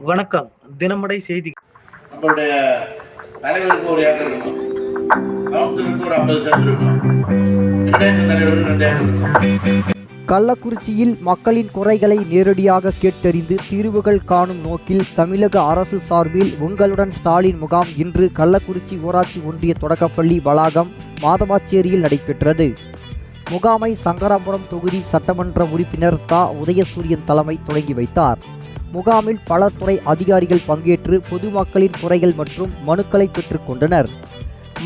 வணக்கம். தினமடை செய்தி. நம்மளுடைய தலைவருக்கு ஒரு ஏக்கர் இருக்கும், கவுன்சிலருக்கு ஒரு 50 சென்ட் இருக்கும், இளைஞர் தலைவருக்கு 2 ஏக்கர் இருக்கும். கள்ளக்குறிச்சியில் மக்களின் குறைகளை நேரடியாக கேட்டறிந்து தீர்வுகள் காணும் நோக்கில் தமிழக அரசு சார்பில் உங்களுடன் ஸ்டாலின் முகாம் இன்று கள்ளக்குறிச்சி ஊராட்சி ஒன்றிய தொடக்கப்பள்ளி வளாகம் மாதவாச்சேரியில் நடைபெற்றது. முகாமை சங்கராபுரம் தொகுதி சட்டமன்ற உறுப்பினர் தா உதயசூரியன் தலைமை தொடங்கி வைத்தார். முகாமில் பல துறை அதிகாரிகள் பங்கேற்று பொதுமக்களின் குறைகள் மற்றும் மனுக்களை பெற்றுக்கொண்டனர்.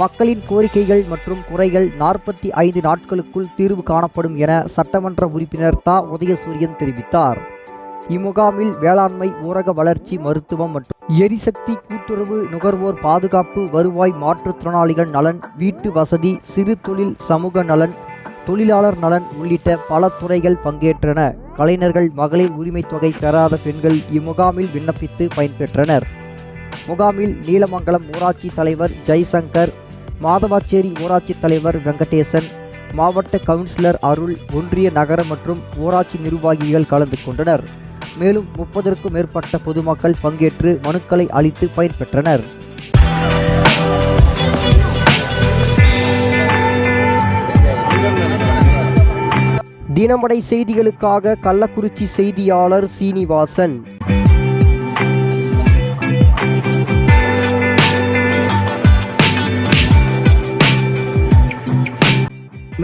மக்களின் கோரிக்கைகள் மற்றும் குறைகள் 45 நாட்களுக்குள் தீர்வு காணப்படும் என சட்டமன்ற உறுப்பினர் தா உதயசூரியன் தெரிவித்தார். இம்முகாமில் வேளாண்மை, ஊரக வளர்ச்சி, மருத்துவம் மற்றும் எரிசக்தி, கூட்டுறவு, நுகர்வோர் பாதுகாப்பு, வருவாய், மாற்றுத்திறனாளிகள் நலன், வீட்டு வசதி, சிறு தொழில், சமூக நலன், தொழிலாளர் நலன் உள்ளிட்ட பல துறைகள் பங்கேற்றன. கலைஞர்கள் மகளிர் உரிமை தொகை பெறாத பெண்கள் இம்முகாமில் விண்ணப்பித்து பயன்பெற்றனர். முகாமில் நீலமங்கலம் ஊராட்சி தலைவர் ஜெய்சங்கர், மாதவாச்சேரி ஊராட்சி தலைவர் வெங்கடேசன், மாவட்ட கவுன்சிலர் அருள், ஒன்றிய நகர மற்றும் ஊராட்சி நிர்வாகிகள் கலந்து கொண்டனர். மேலும் 30க்கும் மேற்பட்ட பொதுமக்கள் பங்கேற்று மனுக்களை அளித்து பயன்பெற்றனர். தினமடை செய்திகளுக்காக கள்ளக்குறிச்சி செய்தியாளர் சீனிவாசன்.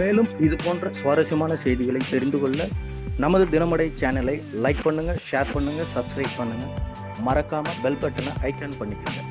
மேலும் இது போன்ற சுவாரஸ்யமான செய்திகளை தெரிந்து கொள்ள நமது தினமடை சேனலை லைக் பண்ணுங்க, ஷேர் பண்ணுங்க, சப்ஸ்கிரைப் பண்ணுங்க. மறக்காம பெல் பட்டனை ஐகான் பண்ணிக்கோங்க.